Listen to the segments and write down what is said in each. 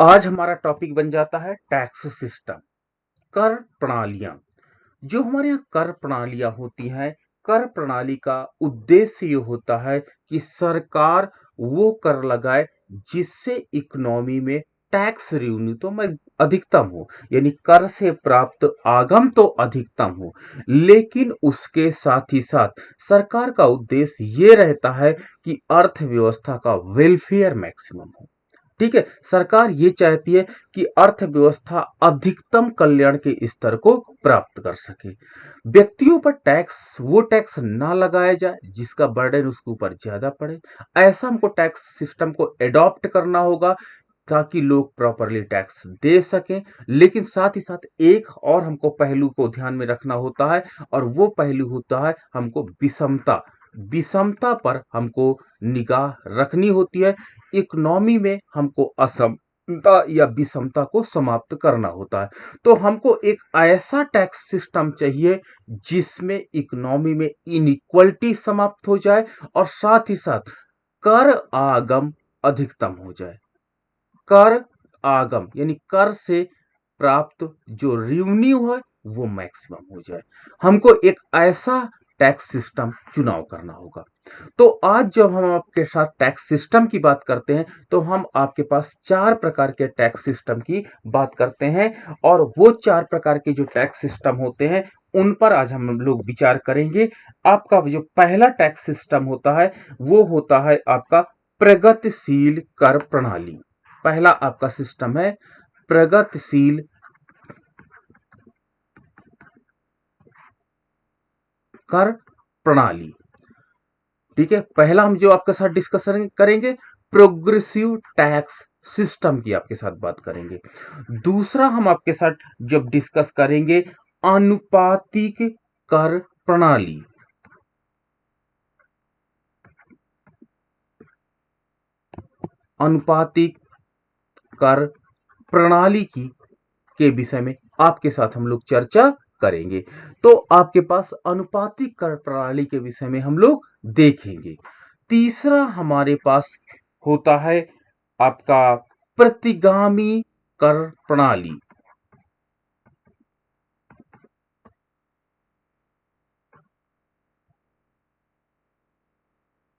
आज हमारा टॉपिक बन जाता है टैक्स सिस्टम, कर प्रणालियां। जो हमारे यहाँ कर प्रणालियां होती हैं, कर प्रणाली का उद्देश्य ये होता है कि सरकार वो कर लगाए जिससे इकोनॉमी में टैक्स रेवेन्यू तो मैं अधिकतम हो, यानी कर से प्राप्त आगम तो अधिकतम हो। लेकिन उसके साथ ही साथ सरकार का उद्देश्य ये रहता है कि अर्थव्यवस्था का वेलफेयर मैक्सिमम हो। ठीक है, सरकार ये चाहती है कि अर्थव्यवस्था अधिकतम कल्याण के स्तर को प्राप्त कर सके। व्यक्तियों पर टैक्स वो टैक्स ना लगाया जाए जिसका बर्डन उसके ऊपर ज्यादा पड़े। ऐसा हमको टैक्स सिस्टम को एडॉप्ट करना होगा ताकि लोग प्रॉपरली टैक्स दे सकें। लेकिन साथ ही साथ एक और हमको पहलू को ध्यान में रखना होता है, और वो पहलू होता है हमको विषमता। विषमता पर हमको निगाह रखनी होती है। इकोनॉमी में हमको असमता या विषमता को समाप्त करना होता है। तो हमको एक ऐसा टैक्स सिस्टम चाहिए जिसमें इकोनॉमी में इनइक्वलिटी समाप्त हो जाए और साथ ही साथ कर आगम अधिकतम हो जाए। कर आगम यानी कर से प्राप्त जो रेवेन्यू है वो मैक्सिमम हो जाए। हमको एक ऐसा टैक्स सिस्टम चुनाव करना होगा। तो आज जब हम आपके साथ टैक्स सिस्टम की बात करते हैं तो हम आपके पास चार प्रकार के टैक्स सिस्टम की बात करते हैं, और वो चार प्रकार के जो टैक्स सिस्टम होते हैं उन पर आज हम लोग विचार करेंगे। आपका जो पहला टैक्स सिस्टम होता है वो होता है आपका प्रगतिशील कर प्रणाली। पहला आपका सिस्टम है प्रगतिशील कर प्रणाली। ठीक है, पहला हम जो आपके साथ डिस्कशन करेंगे प्रोग्रेसिव टैक्स सिस्टम की आपके साथ बात करेंगे। दूसरा हम आपके साथ जब डिस्कस करेंगे आनुपातिक कर प्रणाली। अनुपातिक कर प्रणाली की के विषय में आपके साथ हम लोग चर्चा करेंगे। तो आपके पास अनुपातिक कर प्रणाली के विषय में हम लोग देखेंगे। तीसरा हमारे पास होता है आपका प्रतिगामी कर प्रणाली।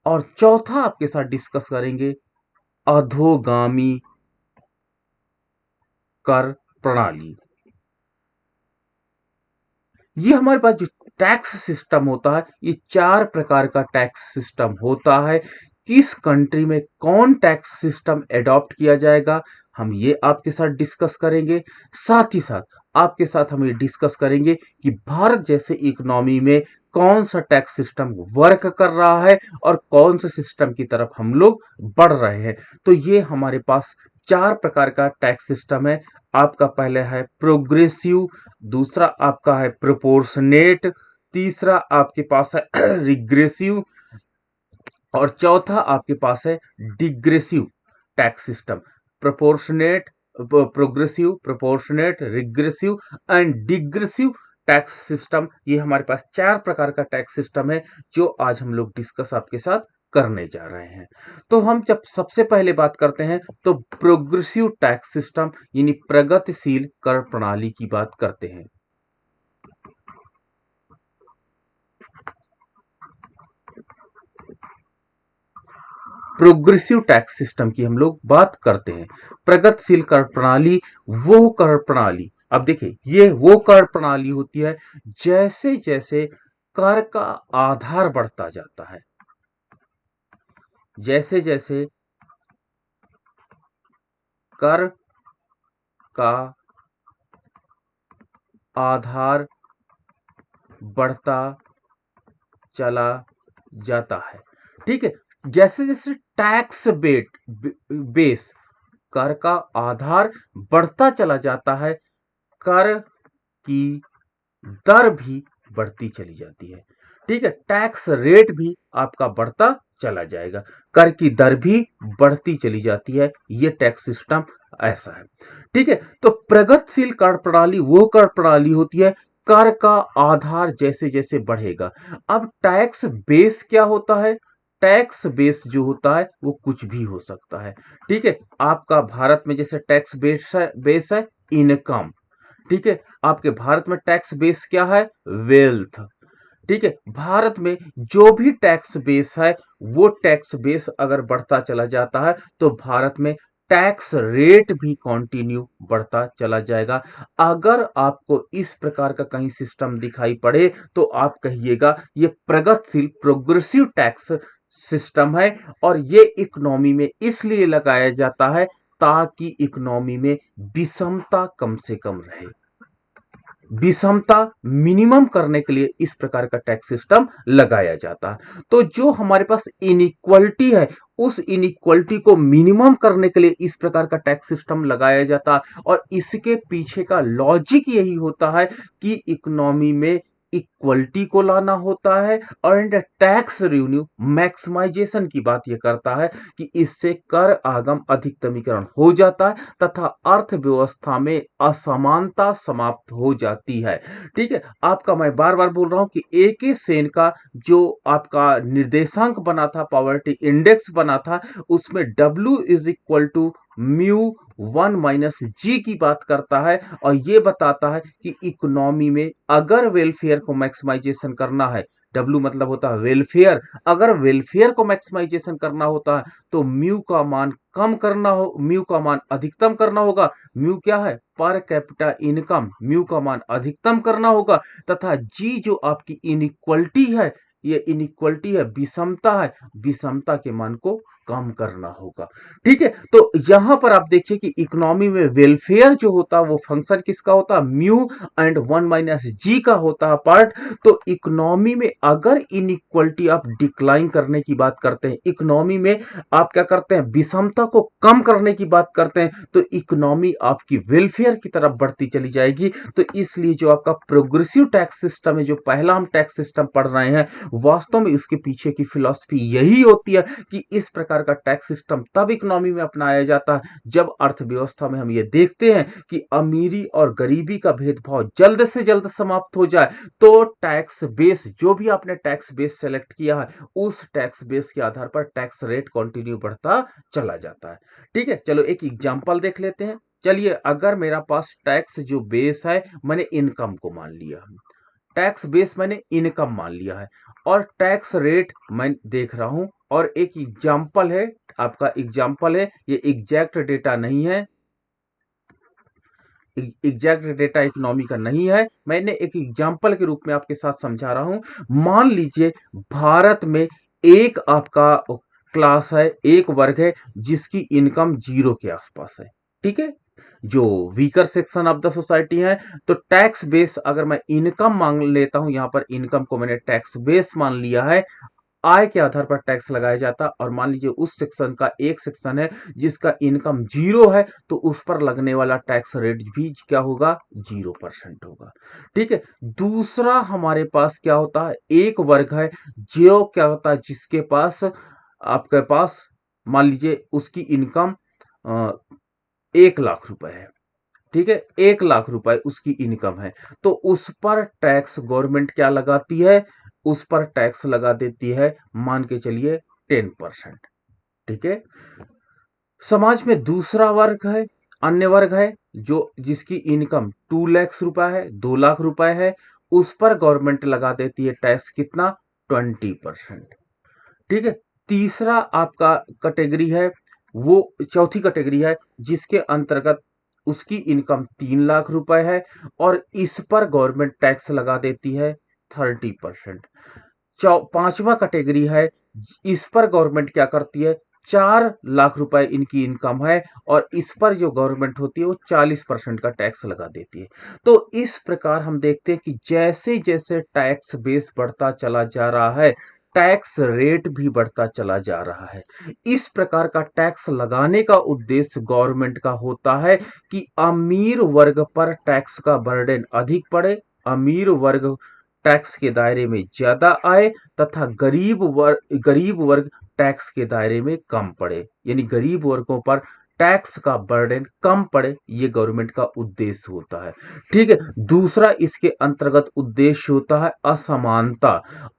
और चौथा आपके साथ डिस्कस करेंगे अधोगामी कर प्रणाली। ये हमारे पास जो टैक्स सिस्टम होता है, ये चार प्रकार का टैक्स सिस्टम होता है। किस कंट्री में कौन टैक्स सिस्टम एडॉप्ट किया जाएगा हम ये आपके साथ डिस्कस करेंगे। साथ ही साथ आपके साथ हम ये डिस्कस करेंगे कि भारत जैसे इकोनॉमी में कौन सा टैक्स सिस्टम वर्क कर रहा है और कौन से सिस्टम की तरफ हम लोग बढ़ रहे हैं। तो ये हमारे पास चार प्रकार का टैक्स सिस्टम है। आपका पहला है प्रोग्रेसिव, दूसरा आपका है प्रोपोर्शनेट, तीसरा आपके पास है रिग्रेसिव, और चौथा आपके पास है degressive tax system. Proportionate, progressive, proportionate, regressive and degressive tax system. ये हमारे पास चार प्रकार का टैक्स सिस्टम है जो आज हम लोग डिस्कस आपके साथ करने जा रहे हैं। तो हम जब सबसे पहले बात करते हैं तो प्रोग्रेसिव टैक्स सिस्टम यानी प्रगतिशील कर प्रणाली की बात करते हैं। प्रोग्रेसिव टैक्स सिस्टम की हम लोग बात करते हैं। प्रगतिशील कर प्रणाली वो कर प्रणाली, अब देखिए ये वो कर प्रणाली होती है जैसे जैसे कर का आधार बढ़ता जाता है, जैसे जैसे कर का आधार बढ़ता चला जाता है। ठीक है, जैसे जैसे टैक्स बेस, कर का आधार बढ़ता चला जाता है, कर की दर भी बढ़ती चली जाती है। ठीक है, टैक्स रेट भी आपका बढ़ता चला जाएगा, कर की दर भी बढ़ती चली जाती है। ये टैक्स सिस्टम ऐसा है। ठीक है, तो प्रगतिशील कर प्रणाली वो कर प्रणाली होती है कर का आधार जैसे जैसे बढ़ेगा। अब टैक्स बेस क्या होता है? टैक्स बेस जो होता है वो कुछ भी हो सकता है। ठीक है, आपका भारत में जैसे टैक्स बेस है इनकम। ठीक है, आपके भारत में टैक्स बेस क्या है? वेल्थ। ठीक है, भारत में जो भी टैक्स बेस है वो टैक्स बेस अगर बढ़ता चला जाता है तो भारत में टैक्स रेट भी कंटिन्यू बढ़ता चला जाएगा। अगर आपको इस प्रकार का कहीं सिस्टम दिखाई पड़े तो आप कहिएगा ये प्रगतिशील प्रोग्रेसिव टैक्स सिस्टम है, और ये इकोनॉमी में इसलिए लगाया जाता है ताकि इकोनॉमी में विषमता कम से कम रहे। विषमता मिनिमम करने के लिए इस प्रकार का टैक्स सिस्टम लगाया जाता है। तो जो हमारे पास इनइक्वलिटी है उस इनइक्वलिटी को मिनिमम करने के लिए इस प्रकार का टैक्स सिस्टम लगाया जाता है, और इसके पीछे का लॉजिक यही होता है कि इकोनॉमी में इक्वलिटी को लाना होता है, और टैक्स रेवेन्यू मैक्सिमाइजेशन की बात यह करता है कि इससे कर आगम अधिकतमीकरण हो जाता है तथा अर्थव्यवस्था में असमानता समाप्त हो जाती है। ठीक है, आपका मैं बार बार बोल रहा हूं कि ए सेन का जो आपका निर्देशांक बना था, पॉवर्टी इंडेक्स बना था, उसमें W is equal to mu 1 - G की बात करता है, और यह बताता है कि इकोनॉमी में अगर वेलफेयर को मैक्सिमाइजेशन करना है, W मतलब होता है वेलफेयर, अगर वेलफेयर को मैक्सिमाइजेशन करना होता है तो म्यू का मान कम करना हो, म्यू का मान अधिकतम करना होगा। म्यू क्या है? Per capita income. म्यू का मान अधिकतम करना होगा, तथा जी जो आपकी इनइक्वलिटी है, ये इनइक्वलिटी है, विषमता है, विषमता के मान को कम करना होगा। ठीक है, तो यहां पर आप देखिए कि इकोनॉमी में वेलफेयर जो होता है वो फंक्शन किसका होता है? म्यू एंड 1 - G का होता है पार्ट। तो इकोनॉमी में अगर इनइक्वलिटी आप डिक्लाइन करने की बात करते हैं, इकोनॉमी में आप क्या करते हैं? विषमता को कम करने की बात करते हैं, तो इकोनॉमी आपकी वेलफेयर की तरफ बढ़ती चली जाएगी। तो इसलिए जो आपका प्रोग्रेसिव टैक्स सिस्टम है, जो पहला हम टैक्स सिस्टम पढ़ रहे हैं, वास्तव में इसके पीछे की फिलॉसफी यही होती है कि इस प्रकार का टैक्स सिस्टम तब इकोनॉमी में अपनाया जाता है जब अर्थव्यवस्था में हम ये देखते हैं कि अमीरी और गरीबी का भेदभाव जल्द से जल्द समाप्त हो जाए। तो टैक्स बेस, जो भी आपने टैक्स बेस सेलेक्ट किया है, उस टैक्स बेस के आधार पर टैक्स रेट कंटिन्यू बढ़ता चला जाता है। ठीक है, चलो एक एग्जांपल देख लेते हैं। चलिए, अगर मेरा पास टैक्स जो बेस है, मैंने इनकम को मान लिया, टैक्स बेस मैंने इनकम मान लिया है, और टैक्स रेट मैं देख रहा हूं, और एक एग्जांपल है, आपका एग्जांपल है, ये एग्जैक्ट डेटा नहीं है, एग्जैक्ट डेटा इकोनॉमी का नहीं है, मैंने एक एग्जांपल के रूप में आपके साथ समझा रहा हूं। मान लीजिए भारत में एक आपका क्लास है, एक वर्ग है जिसकी इनकम 0 के आसपास है। ठीक है, जो weaker section of the society है। तो टैक्स बेस अगर मैं इनकम मान लेता हूं, यहां पर इनकम को मैंने टैक्स बेस मान लिया है, आय के आधार पर टैक्स लगाया जाता, और मान लीजिए उस सेक्शन का एक सेक्शन है जिसका इनकम 0 है, तो उस पर लगने वाला टैक्स रेट भी क्या होगा? 0% होगा। ठीक है, दूसरा हमारे पास क्या होता है? एक वर्ग है जो क्या होता है, जिसके पास आपके पास मान लीजिए उसकी इनकम 1 लाख रुपए है। ठीक है, 1 लाख रुपए उसकी इनकम है, तो उस पर टैक्स गवर्नमेंट क्या लगाती है? उस पर टैक्स लगा देती है, मान के चलिए 10%। ठीक है, समाज में दूसरा वर्ग है, अन्य वर्ग है, जो जिसकी इनकम 2 लाख रुपए है, 2 लाख रुपए है, उस पर गवर्नमेंट लगा देती है टैक्स कितना? 20%। ठीक है, तीसरा आपका कैटेगरी है, वो चौथी कैटेगरी है जिसके अंतर्गत उसकी इनकम 3 लाख रुपए है, और इस पर गवर्नमेंट टैक्स लगा देती है 30%। पांचवा कैटेगरी है, इस पर गवर्नमेंट क्या करती है? 4 लाख रुपए इनकी इनकम है, और इस पर जो गवर्नमेंट होती है वो 40% का टैक्स लगा देती है। तो इस प्रकार हम देखते हैं कि जैसे जैसे टैक्स बेस बढ़ता चला जा रहा है, टैक्स रेट भी बढ़ता चला जा रहा है। इस प्रकार का टैक्स लगाने का उद्देश्य गवर्नमेंट का होता है कि अमीर वर्ग पर टैक्स का बर्डन अधिक पड़े, अमीर वर्ग टैक्स के दायरे में ज्यादा आए, तथा गरीब वर्ग टैक्स के दायरे में कम पड़े, यानी गरीब वर्गों पर टैक्स का बर्डन कम पड़े, ये गवर्नमेंट का उद्देश्य होता है। ठीक है, दूसरा इसके अंतर्गत उद्देश्य होता है असमानता।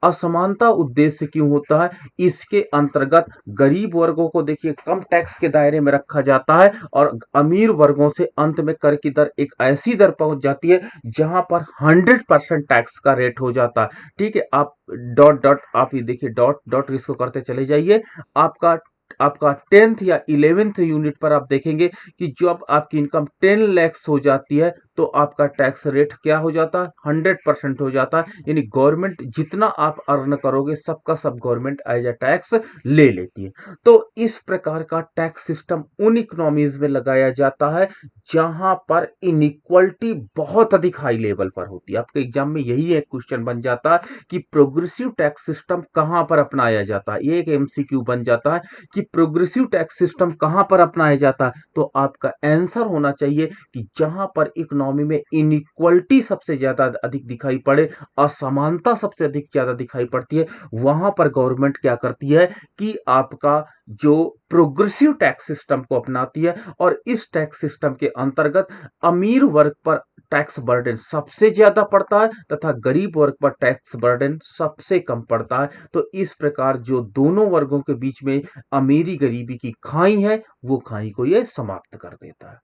असमानता उद्देश्य क्यों होता है? इसके अंतर्गत गरीब वर्गों को देखिए कम टैक्स के दायरे में रखा जाता है और अमीर वर्गों से अंत में कर की दर एक ऐसी दर पहुंच जाती है जहां पर 100% टैक्स का रेट हो जाता है। ठीक है, आप डॉट डॉट, आप ये देखिए डॉट डॉट इसको करते चले जाइए। आपका आपका 10th या 11th यूनिट पर आप देखेंगे कि जब आपकी इनकम 10 लैक्स हो जाती है तो आपका टैक्स रेट क्या हो जाता है? 100% हो जाता है। यानी गवर्नमेंट जितना आप अर्न करोगे सबका सब गवर्नमेंट एज अ टैक्स ले लेती है। तो इस प्रकार का टैक्स सिस्टम उन इकोनॉमीज में लगाया जाता है जहां पर इनइक्वालिटी बहुत अधिक हाई लेवल पर होती है। आपके एग्जाम में यही एक क्वेश्चन बन जाता है कि प्रोग्रेसिव टैक्स सिस्टम कहां पर अपनाया जाता है। ये एक एमसीक्यू बन जाता है कि प्रोग्रेसिव टैक्स सिस्टम कहां पर अपनाया जाता है, तो आपका आंसर होना चाहिए कि जहां पर इकोनॉमी में इनइक्वालिटी सबसे ज्यादा अधिक दिखाई पड़े, असमानता सबसे अधिक ज्यादा दिखाई पड़ती है, वहां पर गवर्नमेंट क्या करती है कि आपका जो प्रोग्रेसिव टैक्स सिस्टम को अपनाती है और इस टैक्स सिस्टम के अंतर्गत अमीर वर्ग पर टैक्स बर्डन सबसे ज्यादा पड़ता है तथा गरीब वर्ग पर टैक्स बर्डन सबसे कम पड़ता है। तो इस प्रकार जो दोनों वर्गों के बीच में अमीरी गरीबी की खाई है, वो खाई को ये समाप्त कर देता है।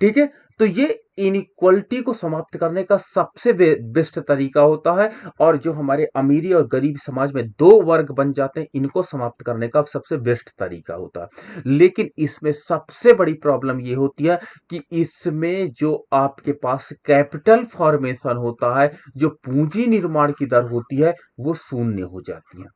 ठीक है, तो ये इनइक्वालिटी को समाप्त करने का सबसे बेस्ट तरीका होता है और जो हमारे अमीरी और गरीब समाज में दो वर्ग बन जाते हैं, इनको समाप्त करने का सबसे बेस्ट तरीका होता है। लेकिन इसमें सबसे बड़ी प्रॉब्लम ये होती है कि इसमें जो आपके पास कैपिटल फॉर्मेशन होता है, जो पूंजी निर्माण की दर होती है, वो शून्य हो जाती है।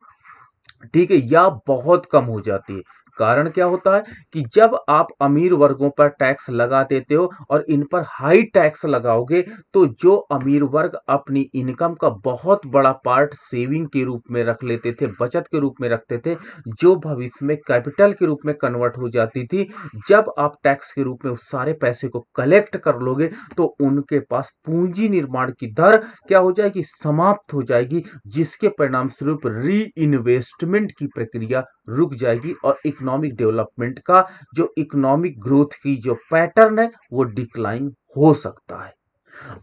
ठीक है, या बहुत कम हो जाती है। कारण क्या होता है कि जब आप अमीर वर्गों पर टैक्स लगा देते हो और इन पर हाई टैक्स लगाओगे तो जो अमीर वर्ग अपनी इनकम का बहुत बड़ा पार्ट सेविंग के रूप में रख लेते थे, बचत के रूप में रखते थे, जो भविष्य में कैपिटल के रूप में कन्वर्ट हो जाती थी, जब आप टैक्स के रूप में उस सारे पैसे को कलेक्ट कर लोगे तो उनके पास पूंजी निर्माण की दर क्या हो जाएगी? समाप्त हो जाएगी, जिसके परिणाम स्वरूप री इन्वेस्टमेंट की प्रक्रिया रुक जाएगी और इकोनॉमिक डेवलपमेंट का जो इकोनॉमिक ग्रोथ की जो पैटर्न है वो डिक्लाइन हो सकता है।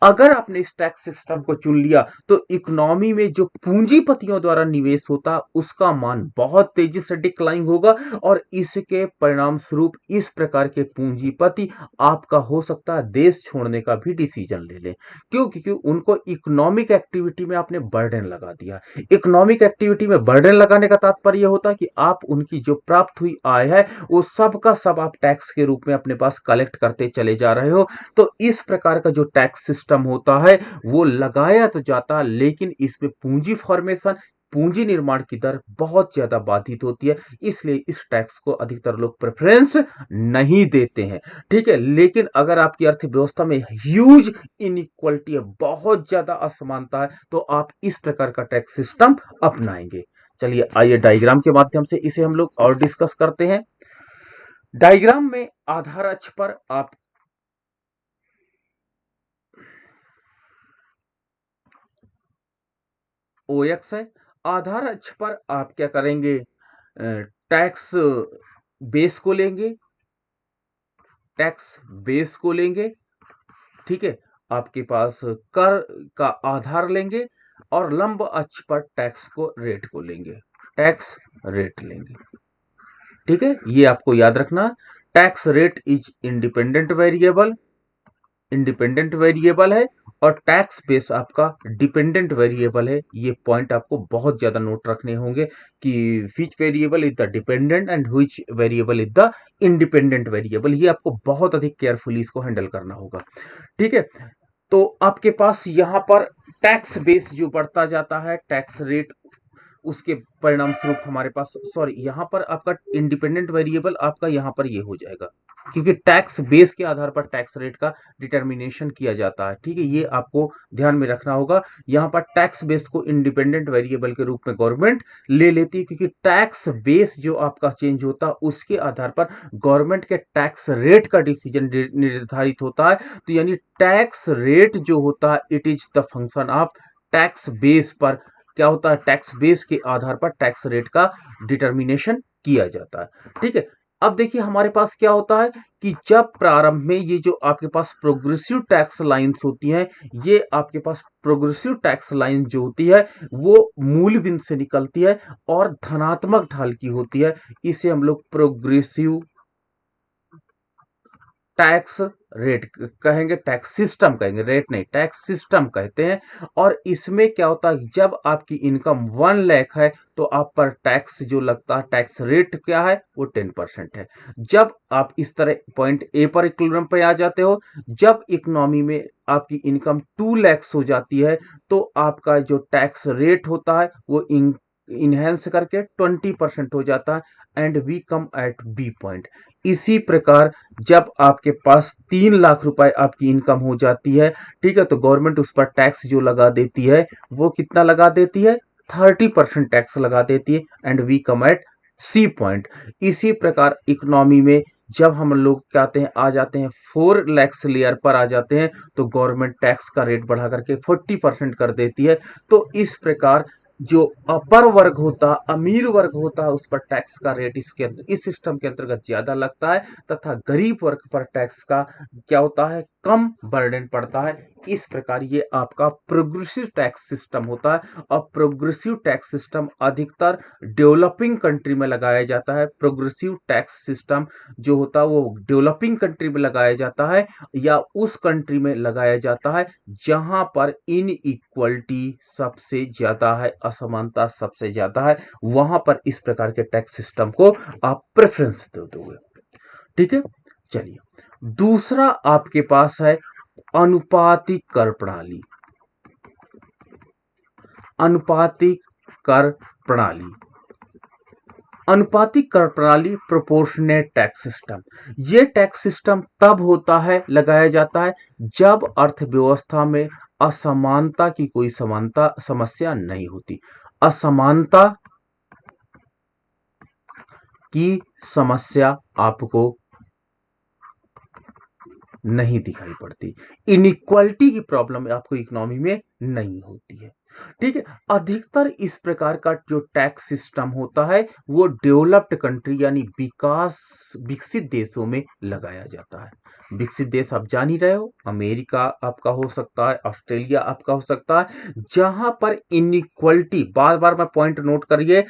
अगर आपने इस टैक्स सिस्टम को चुन लिया तो इकोनॉमी में जो पूंजीपतियों द्वारा निवेश होता उसका मान बहुत तेजी से डिक्लाइन होगा और इसके परिणाम स्वरूप इस प्रकार के पूंजीपति आपका हो सकता है देश छोड़ने का भी डिसीजन ले लें। क्यों? क्योंकि उनको इकोनॉमिक एक्टिविटी में आपने बर्डन लगा दिया। इकोनॉमिक एक्टिविटी में बर्डन लगाने का तात्पर्य होता है कि आप उनकी जो प्राप्त हुई आय है वो सब का सब आप टैक्स के रूप में अपने पास कलेक्ट करते चले जा रहे हो। तो इस प्रकार का जो टैक्स सिस्टम होता है वो लगाया तो जाता लेकिन इसमें पूंजी फॉर्मेशन, पूंजी निर्माण की दर बहुत ज्यादा बाधित होती है, इसलिए इस टैक्स को अधिकतर लोग प्रेफरेंस नहीं देते हैं। ठीक है, लेकिन अगर आपकी अर्थव्यवस्था में ह्यूज इनइक्वालिटी है, बहुत ज्यादा असमानता है, तो आप इस प्रकार का टैक्स सिस्टम अपनाएंगे। चलिए आइए डायग्राम के माध्यम से इसे हम लोग और डिस्कस करते हैं। डायग्राम में आधार अक्ष पर आप OX है, आधार अक्ष पर आप क्या करेंगे? टैक्स बेस को लेंगे, टैक्स बेस को लेंगे। ठीक है, आपके पास कर का आधार लेंगे और लंब अक्ष पर टैक्स को रेट को लेंगे, टैक्स रेट लेंगे। ठीक है, ये आपको याद रखना। Tax rate is independent variable, independent variable है और टैक्स बेस आपका डिपेंडेंट वेरिएबल है। ये पॉइंट आपको बहुत ज्यादा नोट रखने होंगे कि which variable is the dependent and which variable is the independent variable. ये आपको बहुत अधिक केयरफुली इसको हैंडल करना होगा। ठीक है, तो आपके पास यहां पर टैक्स बेस जो बढ़ता जाता है, टैक्स रेट, उसके परिणाम स्वरूप हमारे पास, सॉरी, यहां पर आपका इंडिपेंडेंट वेरिएबल आपका यहां पर ये हो जाएगा क्योंकि टैक्स बेस के आधार पर टैक्स रेट का डिटर्मिनेशन किया जाता है। ठीक है, ये आपको ध्यान में रखना होगा। यहां पर टैक्स बेस को इंडिपेंडेंट वेरिएबल के रूप में गवर्नमेंट ले लेती है क्योंकि टैक्स बेस जो आपका चेंज होता है उसके आधार पर गवर्नमेंट के टैक्स रेट का डिसीजन निर्धारित होता है। तो यानी टैक्स रेट जो होता है it is the function of tax base पर क्या होता है, टैक्स बेस के आधार पर टैक्स रेट का डिटर्मिनेशन किया जाता है। ठीक है, अब देखिए हमारे पास क्या होता है कि जब प्रारंभ में ये जो आपके पास प्रोग्रेसिव टैक्स लाइंस होती हैं, ये आपके पास प्रोग्रेसिव टैक्स लाइन जो होती है वो मूल बिंदु से निकलती है और धनात्मक ढाल की होती है। इसे हम लोग प्रोग्रेसिव टैक्स रेट कहेंगे, टैक्स सिस्टम कहेंगे, रेट नहीं टैक्स सिस्टम कहते हैं। और इसमें क्या होता है, जब आपकी इनकम 1 लाख है तो आप पर टैक्स जो लगता है, टैक्स रेट क्या है, वो 10% है। जब आप इस तरह पॉइंट ए पर इक्विलिब्रियम पे आ जाते हो, जब इकोनॉमी में आपकी इनकम 2 लाख हो जाती है तो आपका जो टैक्स रेट होता है वो इनहेंस करके 20% हो जाता है and we come at B point. इसी प्रकार जब आपके पास 3 लाख रुपए आपकी इनकम हो जाती है, ठीक है, तो गवर्नमेंट उस पर टैक्स जो लगा देती है वो कितना लगा देती है, 30% टैक्स लगा देती है and we come at C point. इसी प्रकार इकोनॉमी में जब हम लोग कहते हैं आ जाते हैं 4 लाख लेयर पर आ जाते हैं तो गवर्नमेंट टैक्स का रेट बढ़ा करके 40% कर देती है। तो इस प्रकार जो अपर वर्ग होता, अमीर वर्ग होता है, उस पर टैक्स का रेट इस सिस्टम के अंतर्गत ज्यादा लगता है तथा गरीब वर्ग पर टैक्स का क्या होता है, कम बर्डन पड़ता है। इस प्रकार ये आपका प्रोग्रेसिव टैक्स सिस्टम होता है और प्रोग्रेसिव टैक्स सिस्टम अधिकतर डेवलपिंग कंट्री में लगाया जाता है। प्रोग्रेसिव टैक्स सिस्टम जो होता है वो डेवलपिंग कंट्री में लगाया जाता है या उस कंट्री में लगाया जाता है जहां पर इन इक्वलिटी सबसे ज्यादा है, असमानता सबसे ज्यादा है, वहां पर इस प्रकार के टैक्स सिस्टम को आप प्रेफरेंस दे दोगे। ठीक है, चलिए दूसरा आपके पास है अनुपातिक कर प्रणाली। अनुपातिक कर प्रणाली, अनुपातिक कर प्रणाली प्रोपोर्शनेट टैक्स सिस्टम। ये टैक्स सिस्टम तब होता है, लगाया जाता है जब अर्थव्यवस्था में असमानता की कोई समानता समस्या नहीं होती। असमानता की समस्या आपको नहीं दिखाई पड़ती, इनइक्वालिटी की प्रॉब्लम आपको इकोनॉमी में नहीं होती है। ठीक है, अधिकतर इस प्रकार का जो टैक्स सिस्टम होता है वो डेवलप्ड कंट्री यानी विकसित देशों में लगाया जाता है। विकसित देश आप जान ही रहे हो, अमेरिका आपका हो सकता है, ऑस्ट्रेलिया आपका हो सकता है, जहां पर इनइक्वालिटी, बार बार मैं पॉइंट नोट करिए,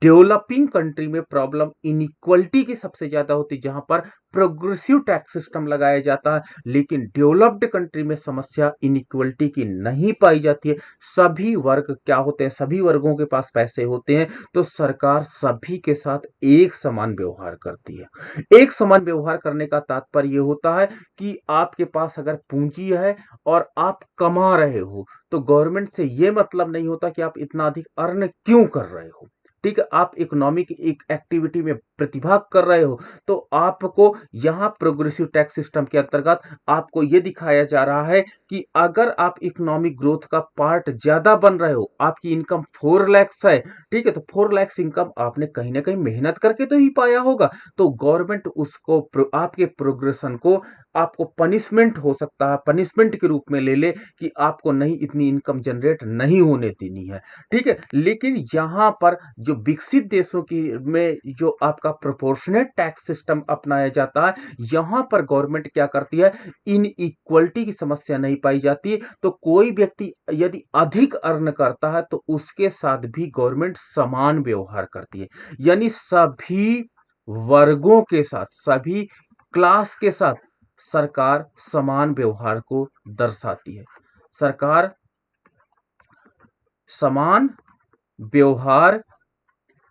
डेवलपिंग कंट्री में प्रॉब्लम इनइक्वालिटी की सबसे ज्यादा होती है जहां पर प्रोग्रेसिव टैक्स सिस्टम लगाया जाता है। लेकिन डेवलप्ड कंट्री में समस्या इनइक्वालिटी की नहीं पाई जाती है। सभी वर्ग क्या होते हैं, सभी वर्गों के पास पैसे होते हैं तो सरकार सभी के साथ एक समान व्यवहार करती है। एक समान व्यवहार करने का तात्पर्य यह होता है कि आपके पास अगर पूंजी है और आप कमा रहे हो तो गवर्नमेंट से यह मतलब नहीं होता कि आप इतना अधिक अर्न क्यों कर रहे हो। ठीक है, आप इकोनॉमिक एक एक्टिविटी में प्रतिभाग कर रहे हो तो आपको यहां प्रोग्रेसिव टैक्स सिस्टम के अंतर्गत आपको यह दिखाया जा रहा है कि अगर आप इकोनॉमिक ग्रोथ का पार्ट ज्यादा बन रहे हो, आपकी इनकम 4 लाख है, ठीक है, तो 4 लाख इनकम आपने कहीं ना कहीं मेहनत करके तो ही पाया होगा, तो गवर्नमेंट उसको आपके प्रोग्रेशन को आपको पनिशमेंट हो सकता है, पनिशमेंट के रूप में ले ले कि आपको नहीं इतनी इनकम जनरेट नहीं होने देनी है। ठीक है, लेकिन यहां पर जो विकसित देशों की में जो आपका प्रोपोर्शनेट टैक्स सिस्टम अपनाया जाता है, यहां पर गवर्नमेंट क्या करती है, इन इक्वलिटी की समस्या नहीं पाई जाती। तो कोई व्यक्ति यदि अधिक अर्न करता है तो उसके साथ भी गवर्नमेंट समान व्यवहार करती है, यानी सभी वर्गों के साथ, सभी क्लास के साथ सरकार समान व्यवहार को दर्शाती है। सरकार समान व्यवहार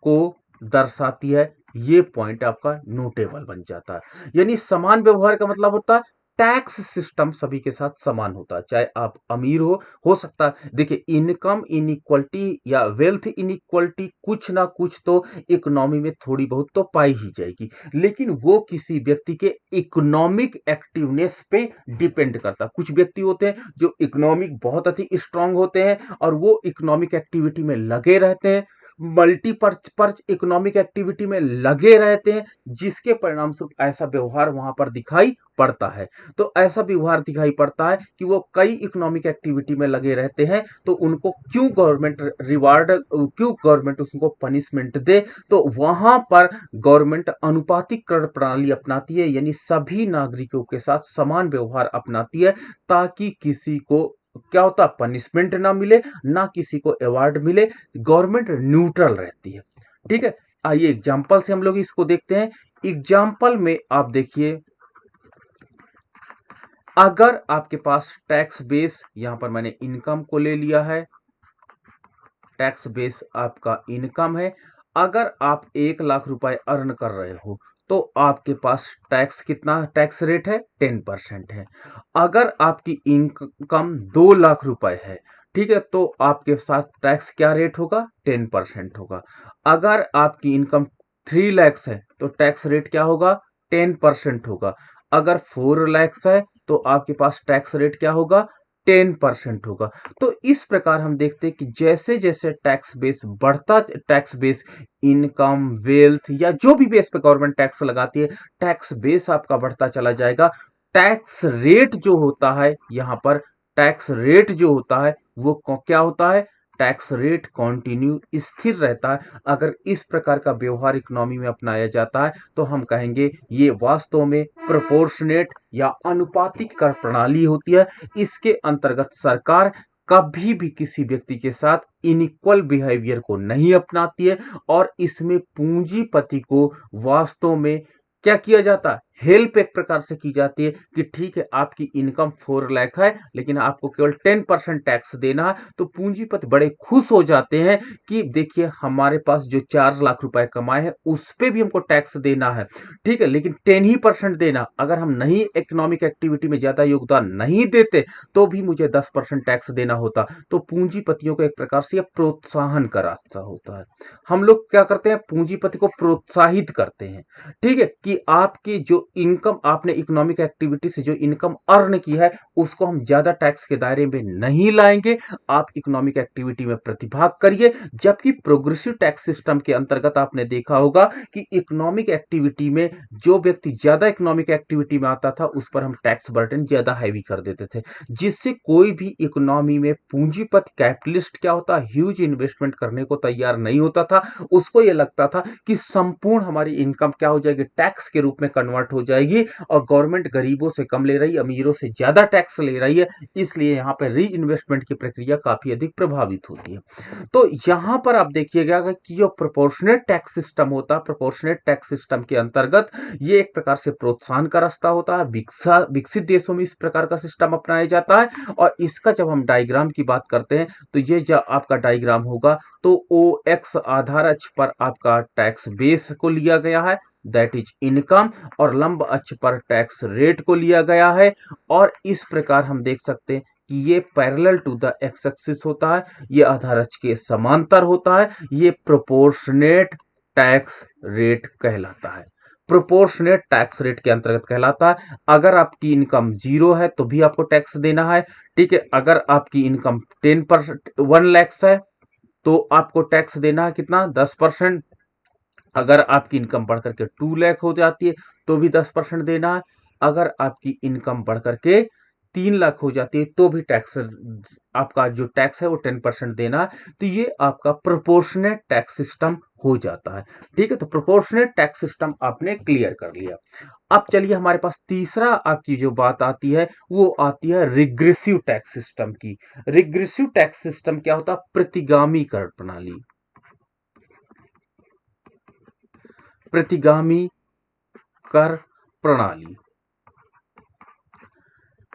को दर्शाती है। ये पॉइंट आपका नोटेबल बन जाता है, यानी समान व्यवहार का मतलब होता है टैक्स सिस्टम सभी के साथ समान होता है, चाहे आप अमीर हो सकता है। देखिए, इनकम इनइक्वलिटी या वेल्थ इनइक्वलिटी कुछ ना कुछ तो इकोनॉमी में थोड़ी बहुत तो पाई ही जाएगी, लेकिन वो किसी व्यक्ति के इकोनॉमिक एक्टिवनेस पे डिपेंड करता है। कुछ व्यक्ति होते हैं जो इकोनॉमिक बहुत अधिक स्ट्रांग होते हैं और वो इकोनॉमिक एक्टिविटी में लगे रहते हैं, मल्टीपर्पज इकोनॉमिक एक्टिविटी में लगे रहते हैं, जिसके परिणाम स्वरूप ऐसा व्यवहार वहां पर दिखाई पड़ता है। तो ऐसा व्यवहार दिखाई पड़ता है कि वो कई इकोनॉमिक एक्टिविटी में लगे रहते हैं, तो उनको क्यों गवर्नमेंट रिवार्ड, क्यों गवर्नमेंट उसको पनिशमेंट दे, तो वहां पर गवर्नमेंट अनुपातिक कर प्रणाली अपनाती है, यानी सभी नागरिकों के साथ समान व्यवहार अपनाती है, ताकि किसी को क्या होता पनिशमेंट ना मिले, ना किसी को अवार्ड मिले, गवर्नमेंट न्यूट्रल रहती है। ठीक है, आइए एग्जाम्पल से हम लोग इसको देखते हैं। एग्जाम्पल में आप देखिए, अगर आपके पास टैक्स बेस, यहां पर मैंने इनकम को ले लिया है, टैक्स बेस आपका इनकम है। अगर आप 1 लाख रुपए अर्न कर रहे हो तो आपके पास टैक्स कितना टैक्स रेट है, 10% है। अगर आपकी इनकम 2 लाख रुपए है, ठीक है, तो आपके साथ टैक्स क्या रेट होगा, 10% होगा। अगर आपकी इनकम 3 लैक्स है तो टैक्स रेट क्या होगा, 10% होगा। अगर 4 लैक्स है तो आपके पास टैक्स रेट क्या होगा, 10% होगा। तो इस प्रकार हम देखते हैं कि जैसे जैसे टैक्स बेस बढ़ता, टैक्स बेस इनकम, वेल्थ या जो भी बेस पे गवर्नमेंट टैक्स लगाती है, टैक्स बेस आपका बढ़ता चला जाएगा। टैक्स रेट जो होता है, यहां पर टैक्स रेट जो होता है वो क्या होता है, टैक्स रेट कंटिन्यू स्थिर रहता है। अगर इस प्रकार का व्यवहार इकोनॉमी में अपनाया जाता है तो हम कहेंगे ये वास्तव में प्रोपोर्शनेट या अनुपातिक कर प्रणाली होती है। इसके अंतर्गत सरकार कभी भी किसी व्यक्ति के साथ इनइक्वल बिहेवियर को नहीं अपनाती है, और इसमें पूंजीपति को वास्तव में क्या किया जाता है, हेल्प एक प्रकार से की जाती है कि ठीक है आपकी इनकम 4 लाख है लेकिन आपको केवल 10% टैक्स देना है। तो पूंजीपति बड़े खुश हो जाते हैं कि देखिए हमारे पास जो 4 लाख रुपए कमाए हैं उस पे भी हमको टैक्स देना है, ठीक है, लेकिन 10% देना। अगर हम नहीं इकोनॉमिक एक्टिविटी में ज्यादा योगदान नहीं देते तो भी मुझे 10% टैक्स देना होता। तो पूंजीपतियों को एक प्रकार से प्रोत्साहन का रास्ता होता है। हम लोग क्या करते हैं, पूंजीपति को प्रोत्साहित करते हैं, ठीक है, कि आपकी जो इनकम, आपने इकोनॉमिक एक्टिविटी से जो इनकम अर्न की है उसको हम ज्यादा टैक्स के दायरे में नहीं लाएंगे, आप इकोनॉमिक एक्टिविटी में प्रतिभाग करिए। जबकि प्रोग्रेसिव टैक्स सिस्टम के अंतर्गत आपने देखा होगा कि इकोनॉमिक एक्टिविटी में जो व्यक्ति ज्यादा इकोनॉमिक एक्टिविटी में आता था उस पर हम टैक्स बर्डन ज्यादा हैवी कर देते थे, जिससे कोई भी इकोनॉमी में पूंजीपति कैपिटलिस्ट क्या होता, ह्यूज इन्वेस्टमेंट करने को तैयार नहीं होता था। उसको यह लगता था कि संपूर्ण हमारी इनकम क्या हो जाएगी, टैक्स के रूप में कन्वर्ट हो जाएगी, और गवर्नमेंट गरीबों से कम ले रही है, अमीरों से ज्यादा टैक्स ले रही है, इसलिए यहां पर री इन्वेस्टमेंट की प्रक्रिया काफी अधिक प्रभावित होती है। तो यहां पर आप देखिएगा कि जो प्रोपोर्शनेट टैक्स सिस्टम होता है, प्रोपोर्शनेट टैक्स सिस्टम के अंतर्गत ये एक प्रकार से प्रोत्साहन का रास्ता होता है। विकसित देशों में इस प्रकार का सिस्टम अपनाया जाता है। और इसका जब हम डायग्राम की बात करते हैं तो ये जब आपका डायग्राम होगा तो ओ एक्स आधार अक्ष पर आपका टैक्स बेस को लिया गया है, दैट इज इनकम, और लंब अक्ष पर टैक्स रेट को लिया गया है। और इस प्रकार हम देख सकते हैं कि ये parallel to the X axis होता है, ये आधार अक्ष के समांतर होता है, ये प्रोपोर्शनेट टैक्स रेट कहलाता है, प्रोपोर्शनेट टैक्स रेट के अंतर्गत कहलाता है। अगर आपकी इनकम 0 है तो भी आपको टैक्स देना है, ठीक है। अगर आपकी इनकम 10% 1 लैक्स है तो आपको टैक्स देना है कितना, 10%। अगर आपकी इनकम बढ़कर के 2 लाख हो जाती है तो भी 10% देना है। अगर आपकी इनकम बढ़कर के 3 लाख हो जाती है तो भी टैक्स, आपका जो टैक्स है वो 10% देना है। तो ये आपका प्रोपोर्शनेट टैक्स सिस्टम हो जाता है, ठीक है। तो प्रोपोर्शनेट टैक्स सिस्टम आपने क्लियर कर लिया। अब चलिए हमारे पास तीसरा आपकी जो बात आती है वो आती है रिग्रेसिव टैक्स सिस्टम की। रिग्रेसिव टैक्स सिस्टम क्या होता है, प्रतिगामी कर प्रणाली, प्रतिगामी कर प्रणाली,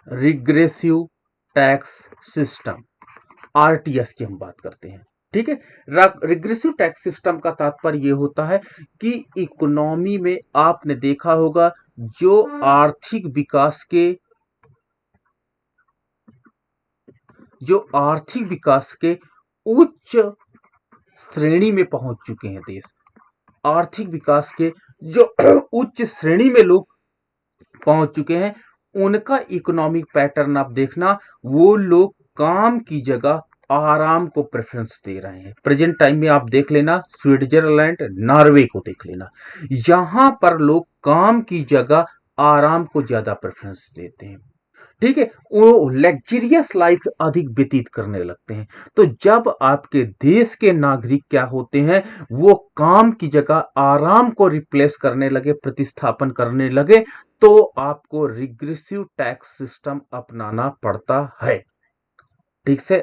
रिग्रेसिव टैक्स सिस्टम, आरटीएस की हम बात करते हैं, ठीक है। रिग्रेसिव टैक्स सिस्टम का तात्पर्य यह होता है कि इकोनॉमी में आपने देखा होगा जो आर्थिक विकास के, जो आर्थिक विकास के उच्च श्रेणी में पहुंच चुके हैं देश, आर्थिक विकास के जो उच्च श्रेणी में लोग पहुंच चुके हैं, उनका इकोनॉमिक पैटर्न आप देखना, वो लोग काम की जगह आराम को प्रेफरेंस दे रहे हैं। प्रेजेंट टाइम में आप देख लेना, स्विट्जरलैंड, नॉर्वे को देख लेना, यहां पर लोग काम की जगह आराम को ज्यादा प्रेफरेंस देते हैं। ठीक है, वो लग्जरियस लाइफ अधिक व्यतीत करने लगते हैं। तो जब आपके देश के नागरिक क्या होते हैं, वो काम की जगह आराम को रिप्लेस करने लगे, प्रतिस्थापन करने लगे, तो आपको रिग्रेसिव टैक्स सिस्टम अपनाना पड़ता है। ठीक से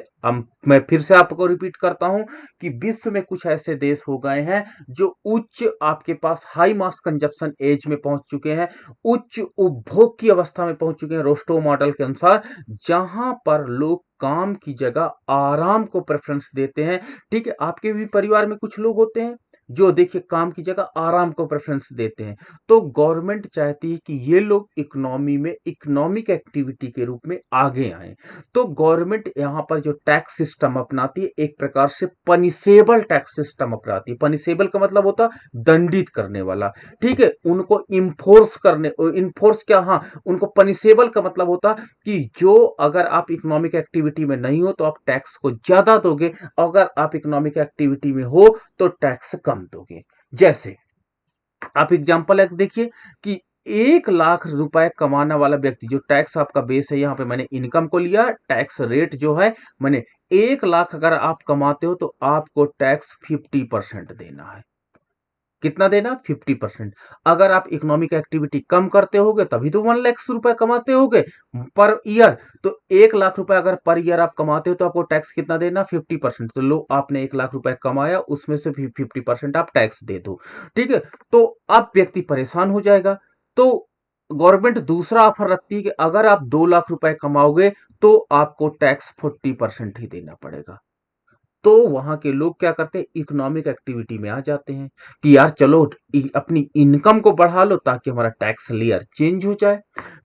मैं फिर से आपको रिपीट करता हूं कि विश्व में कुछ ऐसे देश हो गए हैं जो उच्च आपके पास हाई मास कंजप्शन एज में पहुंच चुके हैं, उच्च उपभोग की अवस्था में पहुंच चुके हैं रोस्टो मॉडल के अनुसार, जहां पर लोग काम की जगह आराम को प्रेफरेंस देते हैं। ठीक है, आपके भी परिवार में कुछ लोग होते हैं जो देखिए काम की जगह आराम को प्रेफरेंस देते हैं। तो गवर्नमेंट चाहती है कि ये लोग इकोनॉमी में इकोनॉमिक एक्टिविटी के रूप में आगे आए। तो गवर्नमेंट यहां पर जो टैक्स सिस्टम अपनाती है, एक प्रकार से पनिशेबल टैक्स सिस्टम अपनाती है। पनिशेबल का मतलब होता दंडित करने वाला। ठीक है, उनको इन्फोर्स क्या, हाँ, उनको पनिशेबल का मतलब होता कि जो अगर आप इकोनॉमिक एक्टिविटी में नहीं हो तो आप टैक्स को ज्यादा दोगे, अगर आप इकोनॉमिक एक्टिविटी में हो तो टैक्स कम दोगे। जैसे आप एग्जांपल एक देखिए कि 1 लाख रुपए कमाने वाला व्यक्ति, जो टैक्स आपका बेस है, यहां पे मैंने इनकम को लिया, टैक्स रेट जो है मैंने 1 लाख अगर आप कमाते हो तो आपको टैक्स 50% देना है। कितना देना? 50%। अगर आप इकोनॉमिक एक्टिविटी कम करते होगे तभी तो 1 लाख रुपए कमाते होगे पर ईयर। तो 1 लाख रुपए अगर पर ईयर आप कमाते हो तो आपको टैक्स कितना देना? 50%। तो लो, आपने 1 लाख रुपए कमाया, उसमें से 50% आप टैक्स दे दो। ठीक है, तो अब व्यक्ति परेशान हो जाएगा। तो गवर्नमेंट दूसरा ऑफर रखती है कि अगर आप 2 लाख रुपए कमाओगे तो आपको टैक्स 40% ही देना पड़ेगा। तो वहां के लोग क्या करते हैं, इकोनॉमिक एक्टिविटी में आ जाते हैं कि यार चलो अपनी इनकम को बढ़ा लो ताकि हमारा टैक्स लेयर चेंज हो जाए।